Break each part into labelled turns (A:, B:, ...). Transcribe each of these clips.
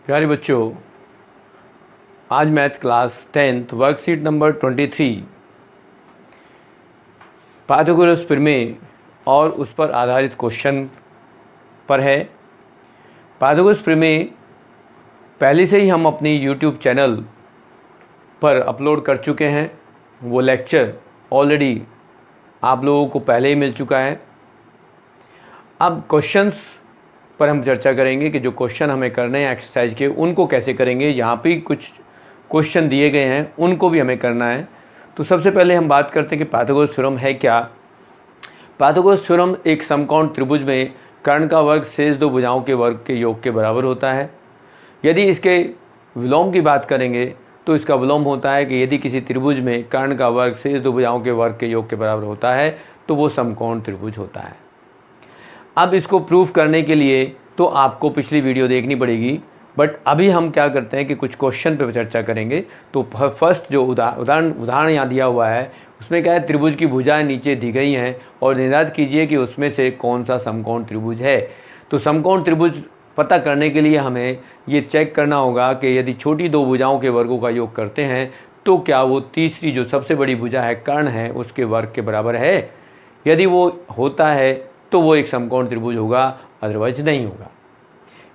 A: प्यारे बच्चों, आज math class 10th worksheet number 23 Pythagoras प्रमेय और उस पर आधारित क्वेश्चन पर है। पाइथागोरस प्रमेय पहले से ही हम अपनी यूट्यूब चैनल पर अपलोड कर चुके हैं। वो लेक्चर ऑलरेडी आप लोगों को पहले ही मिल चुका है। अब क्वेश्चंस पर हम चर्चा करेंगे कि जो क्वेश्चन हमें करने हैं एक्सरसाइज के, उनको कैसे करेंगे। यहाँ पे कुछ क्वेश्चन दिए गए हैं, उनको भी हमें करना है। तो सबसे पहले हम बात करते हैं कि पाइथागोरस थ्योरम है क्या। पाइथागोरस थ्योरम एक समकोण त्रिभुज में कर्ण का वर्ग शेष दो भुजाओं के वर्ग के योग के बराबर होता है। यदि इसके विलोम की बात करेंगे तो इसका विलोम होता है कि यदि किसी त्रिभुज में कर्ण का वर्ग शेष दो भुजाओं के वर्ग के योग के बराबर होता है तो वो समकोण त्रिभुज होता है। अब इसको प्रूफ करने के लिए तो आपको पिछली वीडियो देखनी पड़ेगी, बट अभी हम क्या करते हैं कि कुछ क्वेश्चन पे चर्चा करेंगे। तो फर्स्ट जो उदाहरण यहाँ दिया हुआ है उसमें क्या है, त्रिभुज की भुजाएं नीचे दी गई हैं और निर्धारित कीजिए कि उसमें से कौन सा समकोण त्रिभुज है। तो समकोण त्रिभुज पता करने के लिए हमें ये चेक करना होगा कि यदि छोटी दो भुजाओं के वर्गों का योग करते हैं तो क्या वो तीसरी जो सबसे बड़ी भुजा है कर्ण है उसके वर्ग के बराबर है। यदि वो होता है तो वो एक समकोण त्रिभुज होगा, अदरवाइज नहीं होगा।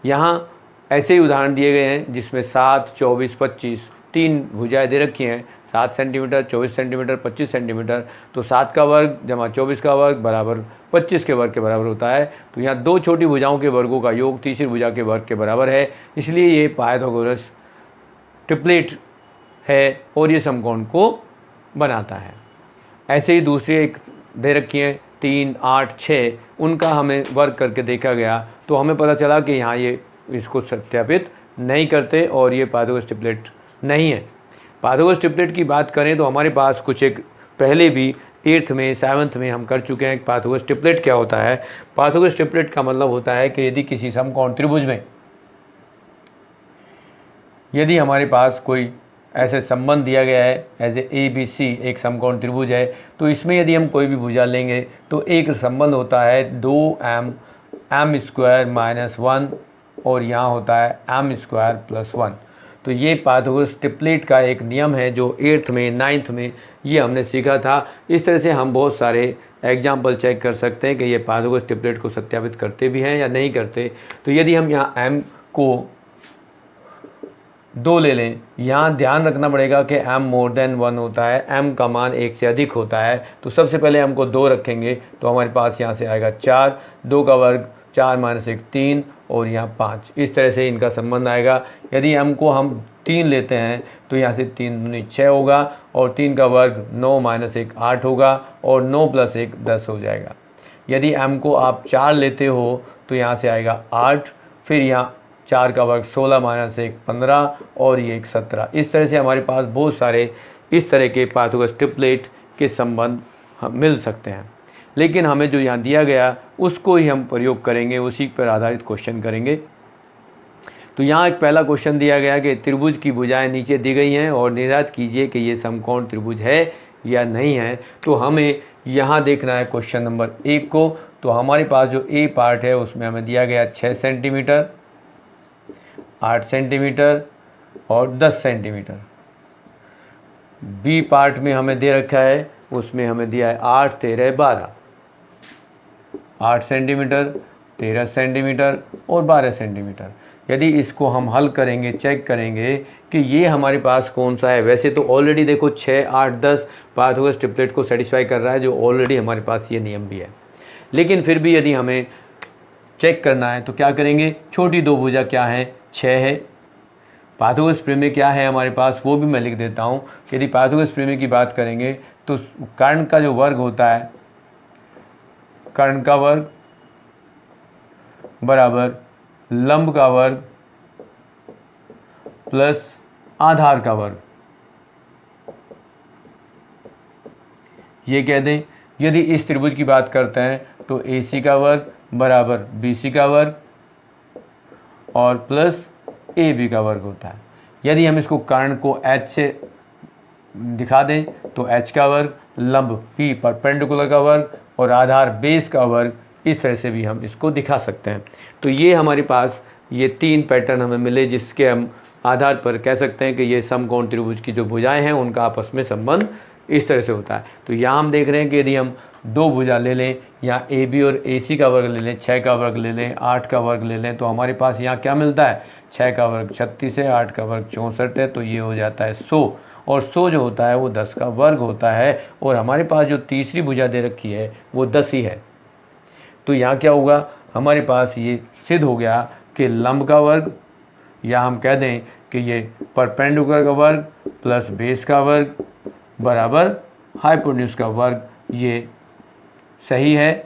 A: यहाँ ऐसे ही उदाहरण दिए गए हैं जिसमें 7, 24, 25 तीन भुजाएं दे रखी हैं। 7 सेंटीमीटर, 24 सेंटीमीटर, 25 सेंटीमीटर। तो 7 का वर्ग जमा 24 का वर्ग बराबर 25 के वर्ग के बराबर होता है। तो यहाँ दो छोटी भुजाओं के वर्गों का योग तीसरी भुजा के वर्ग के बराबर है, इसलिए ये पाइथागोरस ट्रिपलेट है और ये समकोण को बनाता है। ऐसे ही दूसरी एक दे रखी है 3, 8, 6, उनका हमें वर्ग करके देखा गया तो हमें पता चला कि यहाँ ये इसको सत्यापित नहीं करते और ये पाइथागोरस ट्रिपलेट नहीं है। पाइथागोरस ट्रिपलेट की बात करें तो हमारे पास कुछ एक पहले भी 8th में 7th में हम कर चुके हैं। पाइथागोरस ट्रिपलेट क्या होता है? पाइथागोरस ट्रिपलेट का मतलब होता है कि यदि किसी समकोण त्रिभुज में यदि हमारे पास कोई ऐसे संबंध दिया गया है एज ए बी सी, एक समकोण त्रिभुज है, तो इसमें यदि हम कोई भी भुजा लेंगे तो एक संबंध होता है 2m m² - 1 और यहाँ होता है m² + 1। तो ये पाइथागोरस ट्रिपलेट का एक नियम है जो 8th में 9th में ये हमने सीखा था। इस तरह से हम बहुत सारे एग्जाम्पल चेक कर सकते हैं कि ये पाइथागोरस ट्रिपलेट को सत्यापित करते भी हैं या नहीं करते। तो यदि हम यहाँ m को 2 ले लें, यहाँ ध्यान रखना पड़ेगा कि m > 1 होता है, m का मान 1 से अधिक होता है। तो सबसे पहले m को 2 रखेंगे तो हमारे पास यहाँ से आएगा 4, 2 का वर्ग 4 - 1 3 और यहाँ 5। इस तरह से इनका संबंध आएगा। यदि m को हम 3 लेते हैं तो यहाँ से 3 दूनी 6 होगा और 3 का वर्ग 9 - 1 8 होगा और 9 + 1 10 हो जाएगा। यदि m को आप 4 लेते हो तो यहाँ से आएगा 8, फिर यहाँ 4 का वर्ग 16 - 1 15 और ये 17। इस तरह से हमारे पास बहुत सारे इस तरह के पाइथागोरस ट्रिपलेट के संबंध मिल सकते हैं, लेकिन हमें जो यहाँ दिया गया उसको ही हम प्रयोग करेंगे, उसी पर आधारित क्वेश्चन करेंगे। तो यहाँ एक पहला क्वेश्चन दिया गया कि त्रिभुज की भुजाएं नीचे दी गई हैं और निर्धारित कीजिए कि ये समकोण त्रिभुज है या नहीं है। तो हमें यहाँ देखना है क्वेश्चन नंबर 1 को। तो हमारे पास जो ए पार्ट है उसमें हमें दिया गया 6 सेंटीमीटर, 8 सेंटीमीटर और 10 सेंटीमीटर। बी पार्ट में हमें दे रखा है, उसमें हमें दिया है 8, 13, 12। 8 सेंटीमीटर, 13 सेंटीमीटर और 12 सेंटीमीटर। यदि इसको हम हल करेंगे, चेक करेंगे कि ये हमारे पास कौन सा है। वैसे तो ऑलरेडी देखो 6, 8, 10 पाइथागोरस ट्रिपलेट को सेटिस्फाई कर रहा है, जो ऑलरेडी हमारे पास ये नियम भी है। लेकिन फिर भी यदि हमें चेक करना है तो क्या करेंगे, छोटी दो भुजा क्या है, 6 है। पाइथागोरस प्रमेय क्या है हमारे पास वो भी मैं लिख देता हूँ। यदि पाइथागोरस प्रमेय की बात करेंगे तो कर्ण का जो वर्ग होता है, कर्ण का वर्ग बराबर लंब का वर्ग प्लस आधार का वर्ग, ये कह दें। यदि इस त्रिभुज की बात करते हैं तो AC का वर्ग बराबर BC का वर्ग और प्लस AB का वर्ग होता है। यदि हम इसको कर्ण को H से दिखा दें तो H का वर्ग, लंब P परपेंडिकुलर का वर्ग और आधार बेस का वर्ग, इस तरह से भी हम इसको दिखा सकते हैं। तो ये हमारे पास ये 3 पैटर्न हमें मिले, जिसके हम आधार पर कह सकते हैं कि ये समकोण त्रिभुज की जो भुजाएं हैं उनका आपस में संबंध इस तरह से होता है। तो यहाँ हम देख रहे हैं कि यदि हम 2 भुजा ले लें, या ए बी और ए सी का वर्ग ले लें, 6 का वर्ग ले लें, 8 का वर्ग ले लें, तो हमारे पास यहाँ क्या मिलता है, 6 का वर्ग 36 है, 8 का वर्ग 64 है, तो ये हो जाता है 100। और 100 जो होता है वो 10 का वर्ग होता है, और हमारे पास जो तीसरी भुजा दे रखी है वो 10 ही है। तो यहाँ क्या होगा, हमारे पास ये सिद्ध हो गया कि लंब का वर्ग, या हम कह दें कि ये परपेंडिकुलर का वर्ग प्लस बेस का वर्ग बराबर हाइपोटेन्यूज का वर्ग, ये सही है।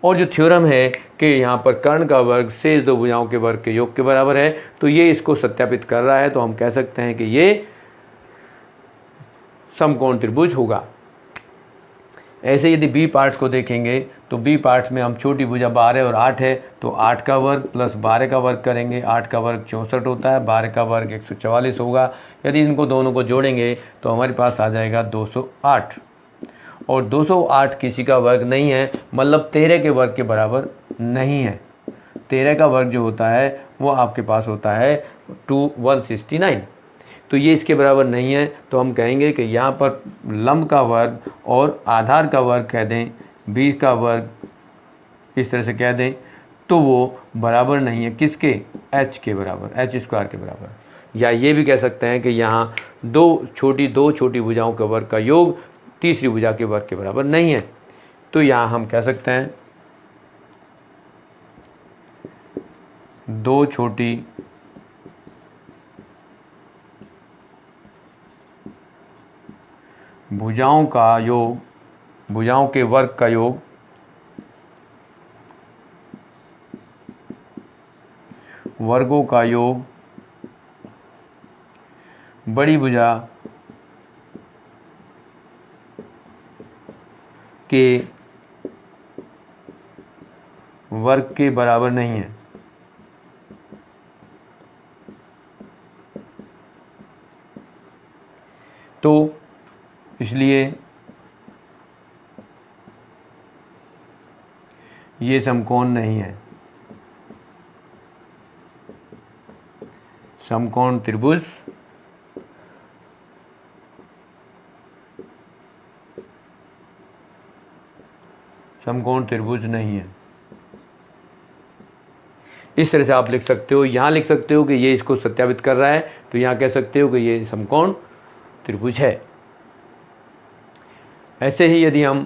A: और जो थ्योरम है कि यहाँ पर कर्ण का वर्ग शेष 2 भुजाओं के वर्ग के योग के बराबर है, तो ये इसको सत्यापित कर रहा है। तो हम कह सकते हैं कि ये समकोण त्रिभुज होगा। ऐसे यदि बी पार्ट को देखेंगे तो बी पार्ट में हम छोटी भुजा 12 और 8 है, तो 8 का वर्ग प्लस 12 का वर्ग करेंगे। 8 का वर्ग 64 होता है, 12 का वर्ग 144 होगा। यदि इनको दोनों को जोड़ेंगे तो हमारे पास आ जाएगा 208, और 208 किसी का वर्ग नहीं है, मतलब 13 के वर्ग के बराबर नहीं है। 13 का वर्ग जो होता है वो आपके पास होता है 169, तो ये इसके बराबर नहीं है। तो हम कहेंगे कि यहाँ पर लंब का वर्ग और आधार का वर्ग कह दें, 20 का वर्ग इस तरह से कह दें, तो वो बराबर नहीं है किसके, h के बराबर, h स्क्वायर के बराबर। या ये भी कह सकते हैं कि यहाँ दो छोटी भुजाओं के वर्ग का योग तीसरी भुजा के वर्ग के बराबर नहीं है। तो यहाँ हम कह सकते हैं 2 छोटी भुजाओं का योग, भुजाओं के वर्ग का योग वर्गों का योग बड़ी भुजा के वर्ग के बराबर नहीं है। तो इसलिए ये समकोण नहीं है, समकोण त्रिभुज समकोण त्रिभुज नहीं है। इस तरह से आप लिख सकते हो। यहाँ लिख सकते हो कि ये इसको सत्यापित कर रहा है, तो यहाँ कह सकते हो कि ये समकोण त्रिभुज है। ऐसे ही यदि हम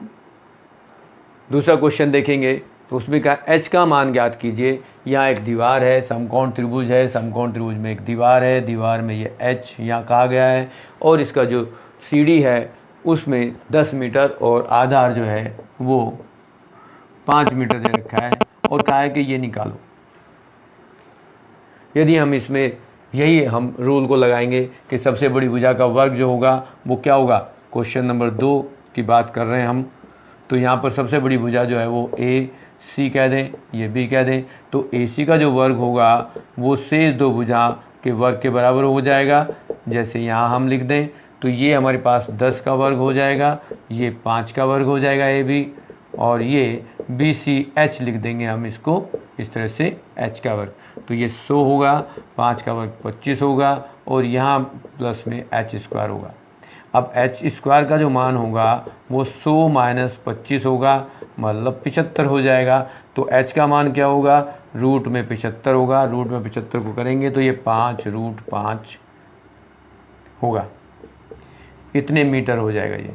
A: दूसरा क्वेश्चन देखेंगे तो उसमें कहा h का मान ज्ञात कीजिए। यहाँ एक दीवार है, समकोण त्रिभुज है, समकोण त्रिभुज में एक दीवार है, दीवार में ये h यहाँ कहा गया है, और इसका जो सीढ़ी है उसमें 10 मीटर और आधार जो है वो 5 मीटर दे रखा है, और कहा है कि ये निकालो। यदि हम इसमें यही हम रूल को लगाएंगे कि सबसे बड़ी भुजा का वर्ग जो होगा वो क्या होगा, क्वेश्चन नंबर 2 की बात कर रहे हैं हम, तो यहाँ पर सबसे बड़ी भुजा जो है वो ए सी कह दें, ये बी कह दें, तो ए सी का जो वर्ग होगा वो शेष 2 भुजा के वर्ग के बराबर हो जाएगा। जैसे यहाँ हम लिख दें तो ये हमारे पास 10 का वर्ग हो जाएगा, ये 5 का वर्ग हो जाएगा ए बी, और ये बी सी एच लिख देंगे हम इसको इस तरह से एच का वर्ग, तो ये 100 होगा, 5 का वर्ग 25 होगा, और यहाँ प्लस में एच स्क्वायर होगा। अब एच स्क्वायर का जो मान होगा वो 100 माइनस 25 होगा, मतलब 75 हो जाएगा। तो एच का मान क्या होगा, रूट में 75 होगा, रूट में 75 को करेंगे तो ये 5√5 होगा, इतने मीटर हो जाएगा ये।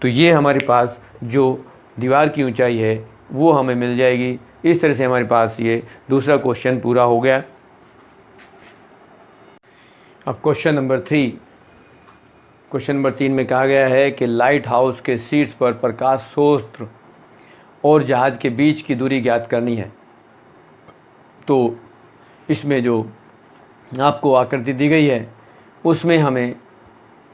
A: तो ये हमारे पास जो दीवार की ऊंचाई है वो हमें मिल जाएगी। इस तरह से हमारे पास ये दूसरा क्वेश्चन पूरा हो गया। अब क्वेश्चन नंबर 3, क्वेश्चन नंबर 3 में कहा गया है कि लाइट हाउस के शीर्ष पर प्रकाश स्रोत और जहाज के बीच की दूरी ज्ञात करनी है। तो इसमें जो आपको आकृति दी गई है उसमें हमें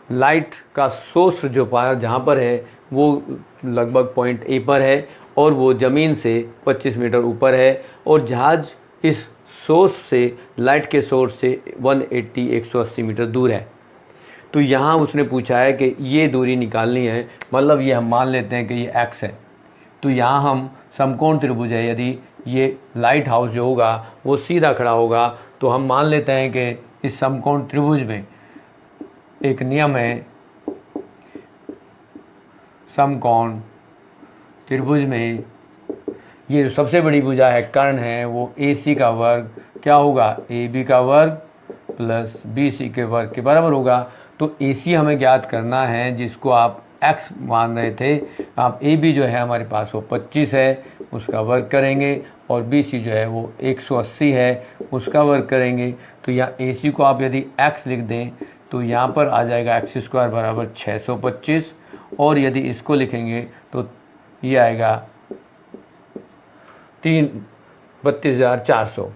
A: लाइट का सोर्स जो जहाँ पर है वो लगभग पॉइंट ए पर है, और वो ज़मीन से 25 मीटर ऊपर है, और जहाज़ इस सोर्स से, लाइट के सोर्स से 180 मीटर दूर है। तो यहाँ उसने पूछा है कि ये दूरी निकालनी है, मतलब ये हम मान लेते हैं कि ये x है। तो तो यहाँ हम समकोण त्रिभुज है, यदि ये लाइट हाउस जो होगा वो सीधा खड़ा होगा तो हम मान लेते हैं कि इस समकोण त्रिभुज में एक नियम है, समकोण त्रिभुज में ये जो सबसे बड़ी भुजा है कर्ण है वो AC का वर्ग क्या होगा, AB का वर्ग प्लस BC के वर्ग के बराबर होगा। तो AC हमें ज्ञात करना है जिसको आप x मान रहे थे, आप AB जो है हमारे पास वो 25 है उसका वर्ग करेंगे और BC जो है वो 180 है उसका वर्ग करेंगे। तो यहाँ AC को आप यदि x लिख दें तो यहाँ पर आ जाएगा x² बराबर 625 और यदि इसको लिखेंगे तो ये आएगा 32,400।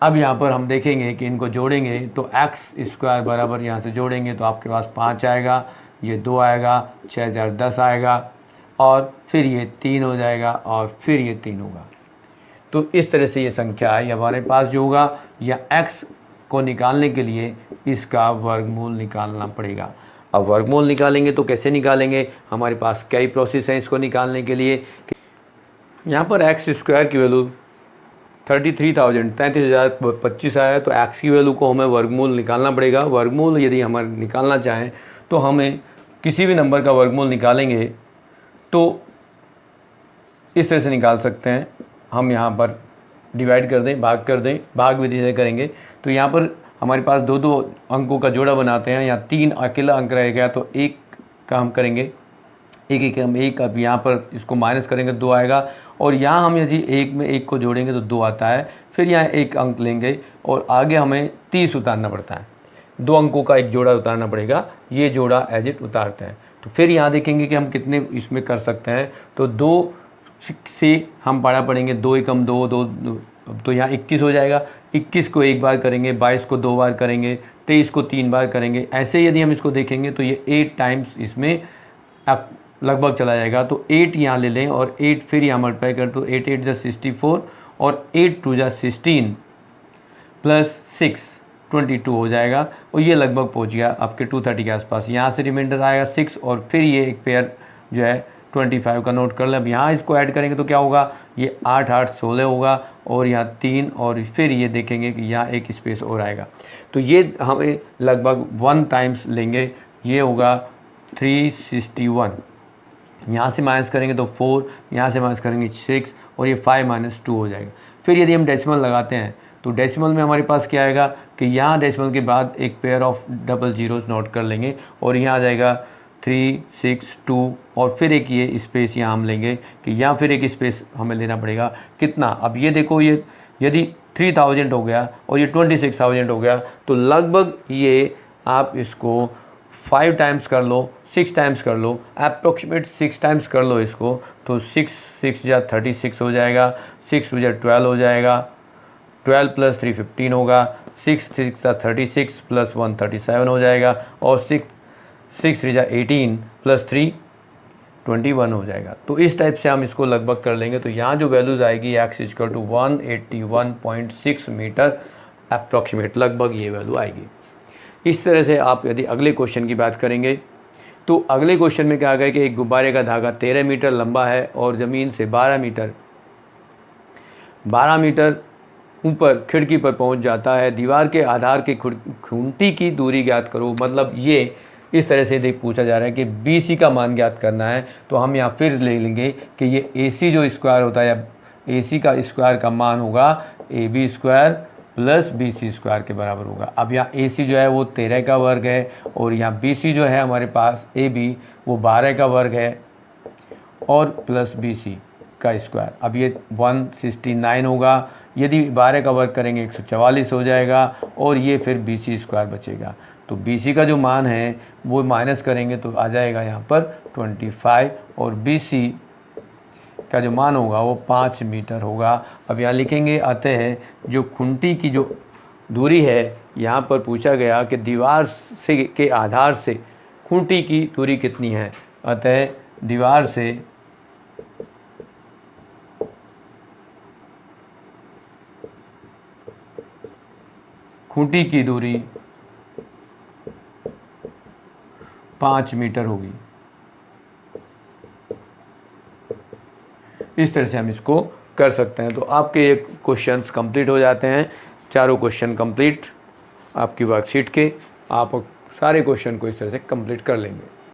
A: अब यहाँ पर हम देखेंगे कि इनको जोड़ेंगे तो x² बराबर यहाँ से जोड़ेंगे तो आपके पास 5 आएगा, ये 2 आएगा, 6,010 आएगा और फिर ये 3 हो जाएगा और फिर ये 3 होगा। तो इस तरह से ये संख्या है हमारे पास जो होगा, या x को निकालने के लिए इसका वर्गमूल निकालना पड़ेगा। अब वर्गमूल निकालेंगे तो कैसे निकालेंगे, हमारे पास कई प्रोसेस हैं इसको निकालने के लिए। यहाँ पर x² की वैल्यू 33,025 आया तो x की वैल्यू को हमें वर्गमूल निकालना पड़ेगा। वर्गमूल यदि हम निकालना चाहें तो हमें किसी भी नंबर का वर्गमूल निकालेंगे तो इस तरह से निकाल सकते हैं। हम यहाँ पर डिवाइड कर दें, भाग कर दें, भाग विधि से करेंगे तो यहाँ पर हमारे पास दो दो अंकों का जोड़ा बनाते हैं। यहाँ 3 अकेला अंक रह गया तो 1 का हम करेंगे, एक हम 1, अब यहाँ पर इसको माइनस करेंगे 2 आएगा और यहाँ हम यदि 1 में 1 को जोड़ेंगे तो 2 आता है। फिर यहाँ 1 अंक लेंगे और आगे हमें 30 उतारना पड़ता है, 2 अंकों का एक जोड़ा उतारना पड़ेगा, ये जोड़ा एज इट उतारते हैं। तो फिर यहाँ देखेंगे कि हम कितने इसमें कर सकते हैं। तो 2 से हम पढ़ेंगे 2 एकम 2, 2 तो यहाँ 21 हो जाएगा। 21 को एक बार करेंगे, 22 को 2 बार करेंगे, 23 को 3 बार करेंगे। ऐसे यदि हम इसको देखेंगे तो ये 8 टाइम्स इसमें लगभग चला जाएगा। तो 8 यहाँ ले लें और 8 फिर यहाँ मल्टीप्लाई कर तो 8 8 64 और 8 2 16 प्लस 6 22 हो जाएगा और ये लगभग पहुँच गया आपके 230 के आसपास। यहाँ से रिमाइंडर आएगा 6 और फिर ये एक पेयर जो है 25 का नोट कर लें। अब यहाँ इसको ऐड करेंगे तो क्या होगा, ये 8 8 16 होगा और यहाँ 3 और फिर ये देखेंगे कि यहाँ एक स्पेस और आएगा। तो ये हमें लगभग 1 टाइम्स लेंगे, ये होगा 361। यहाँ से माइनस करेंगे तो 4, यहाँ से माइनस करेंगे 6 और ये 5 - 2 हो जाएगा। फिर यदि हम डेसिमल लगाते हैं तो डेसिमल में हमारे पास क्या आएगा कि यहाँ डेसिमल के बाद एक pair of double zeros note कर लेंगे और यहाँ आ जाएगा 3 6 2 और फिर एक ये स्पेस यहाँ हम लेंगे कि यहाँ फिर एक स्पेस हमें लेना पड़ेगा कितना। अब ये देखो, ये यदि 3000 हो गया और ये 26,000 हो गया तो लगभग ये आप इसको 5 टाइम्स कर लो, 6 टाइम्स कर लो, अप्रोक्सीमेट 6 टाइम्स कर लो इसको तो 6 6 या 36 हो जाएगा, 6 2 12 हो जाएगा, 12 + 3 15 होगा, 6 6 36 + 1 37 हो जाएगा और 6 3 18 + 3 21 हो जाएगा। तो इस टाइप से हम इसको लगभग कर लेंगे। तो यहाँ जो वैल्यूज़ आएगी x = 181.6 मीटर अप्रॉक्सीमेट, लगभग ये वैल्यू आएगी। इस तरह से आप यदि अगले क्वेश्चन की बात करेंगे तो अगले क्वेश्चन में क्या आ गया कि एक गुब्बारे का धागा 13 मीटर लंबा है और ज़मीन से 12 मीटर ऊपर खिड़की पर पहुंच जाता है। दीवार के आधार के खूंटी की दूरी ज्ञात करो। मतलब ये इस तरह से देख पूछा जा रहा है कि BC का मान ज्ञात करना है। तो हम यहाँ फिर ले लेंगे कि ये AC जो स्क्वायर होता है या AC का स्क्वायर का मान होगा AB² + BC² के बराबर होगा। अब यहाँ AC जो है वो 13 का वर्ग है और यहाँ BC जो है हमारे पास AB वो 12 का वर्ग है और प्लस BC का स्क्वायर। अब ये 169 होगा, यदि 12 का वर्ग करेंगे 144 हो जाएगा और ये फिर BC² बचेगा। तो BC का जो मान है वो माइनस करेंगे तो आ जाएगा यहाँ पर 25 और BC का जो मान होगा वो 5 मीटर होगा। अब यहाँ लिखेंगे अतः जो खूंटी की जो दूरी है, यहाँ पर पूछा गया कि दीवार से के आधार से खूंटी की दूरी कितनी है। अतः दीवार से खूंटी की दूरी 5 मीटर होगी। इस तरह से हम इसको कर सकते हैं। तो आपके ये क्वेश्चंस कंप्लीट हो जाते हैं, चारों क्वेश्चन कंप्लीट आपकी वर्कशीट के, आप सारे क्वेश्चन को इस तरह से कंप्लीट कर लेंगे।